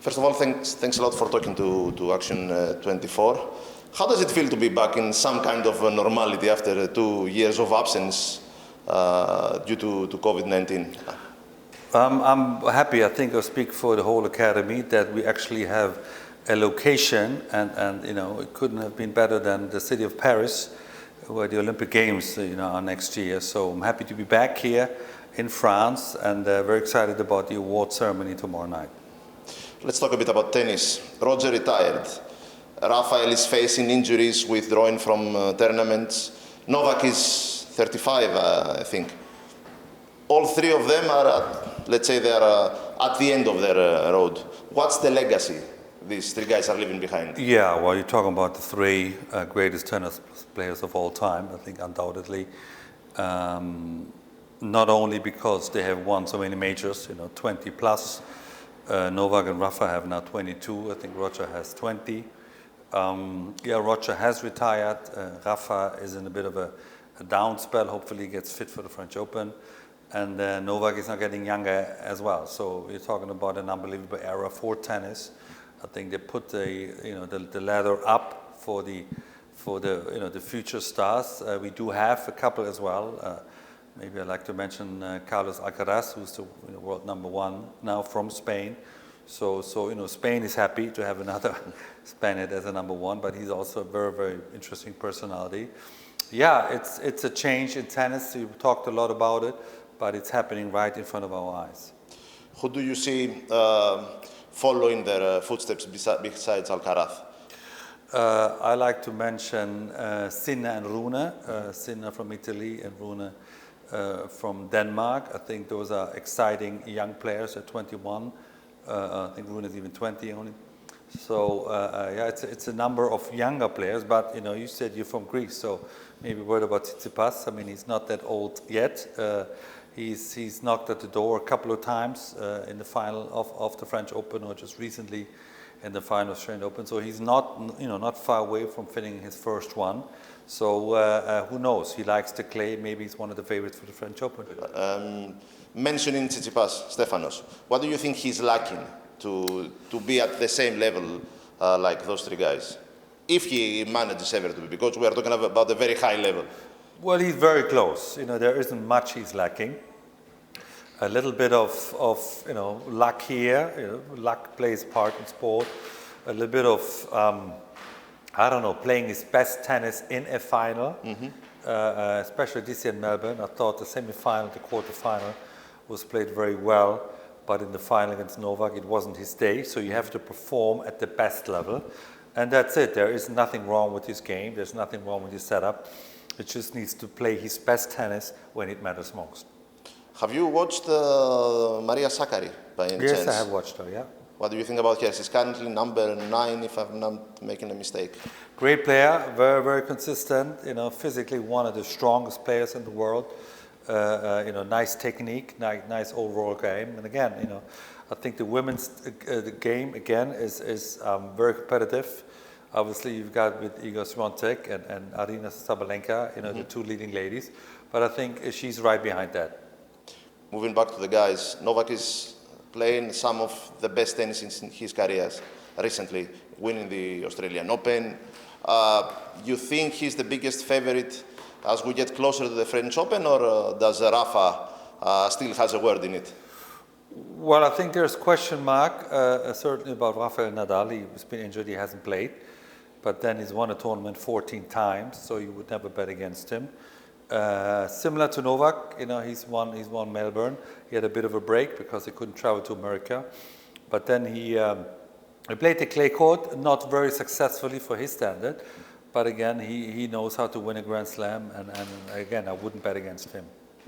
First of all, thanks a lot for talking to Action 24. How does it feel to be back in some kind of normality after 2 years of absence due to COVID-19? I'm happy, I think I speak for the whole academy, that we actually have a location, and it couldn't have been better than the city of Paris, where the Olympic Games are next year. So I'm happy to be back here in France, and very excited about the award ceremony tomorrow night. Let's talk a bit about tennis. Roger retired. Rafael is facing injuries, withdrawing from tournaments. Novak is 35, I think. All three of them let's say they are at the end of their road. What's the legacy these three guys are leaving behind? Yeah, well, you're talking about the three greatest tennis players of all time, I think, undoubtedly. Not only because they have won so many majors, 20 plus. Novak and Rafa have now 22. I think Roger has 20. Roger has retired. Rafa is in a bit of a down spell. Hopefully he gets fit for the French Open. And Novak is now getting younger as well. So we're talking about an unbelievable era for tennis. I think they put the ladder up for the future stars. We do have a couple as well. Maybe I'd like to mention Carlos Alcaraz, who's the world number one now from Spain. So Spain is happy to have another Spaniard as a number one, but he's also a very, very interesting personality. Yeah, it's a change in tennis. We talked a lot about it, but it's happening right in front of our eyes. Who do you see following their footsteps besides Alcaraz? I like to mention Sinner and Rune. Sinner from Italy and Rune from Denmark. I think those are exciting young players at 21. I think Rune is even 20 only. So it's a number of younger players. But you said you're from Greece, so maybe a word about Tsitsipá. I mean, he's not that old yet. He's knocked at the door a couple of times in the final of the French Open, or just recently in the final of the French Open. So he's not far away from finishing his first one. So who knows? He likes the clay. Maybe he's one of the favorites for the French Open. Mentioning Tsitsipas, Stefanos, what do you think he's lacking to be at the same level like those three guys? If he manages ever to be, because we are talking about a very high level. Well, he's very close. There isn't much he's lacking. A little bit of luck here. Luck plays part in sport. A little bit of playing his best tennis in a final, especially this year in Melbourne. I thought the semi-final, the quarter-final was played very well, but in the final against Novak, it wasn't his day. So you have to perform at the best level, and that's it. There is nothing wrong with his game. There's nothing wrong with his setup. It just needs to play his best tennis when it matters most. Have you watched Maria Sacchari by any chance? Yes, I have watched her, yeah. What do you think about her? She's currently number 9, if I'm not making a mistake. Great player, very, very consistent. Physically one of the strongest players in the world. Nice technique, nice overall game. And again, I think the women's game again is very competitive. Obviously, you've got with Iga Swiatek and Aryna Sabalenka, the two leading ladies. But I think she's right behind that. Moving back to the guys, Novak is playing some of the best tennis in his career recently, winning the Australian Open. You think he's the biggest favorite as we get closer to the French Open, or does Rafa still has a word in it? Well, I think there's question mark, certainly about Rafael Nadal. He's been injured, he hasn't played. But then he's won a tournament 14 times, so you would never bet against him. Similar to Novak, he's won Melbourne. He had a bit of a break because he couldn't travel to America. But then he played the clay court, not very successfully for his standard. But again, he knows how to win a Grand Slam, and again, I wouldn't bet against him.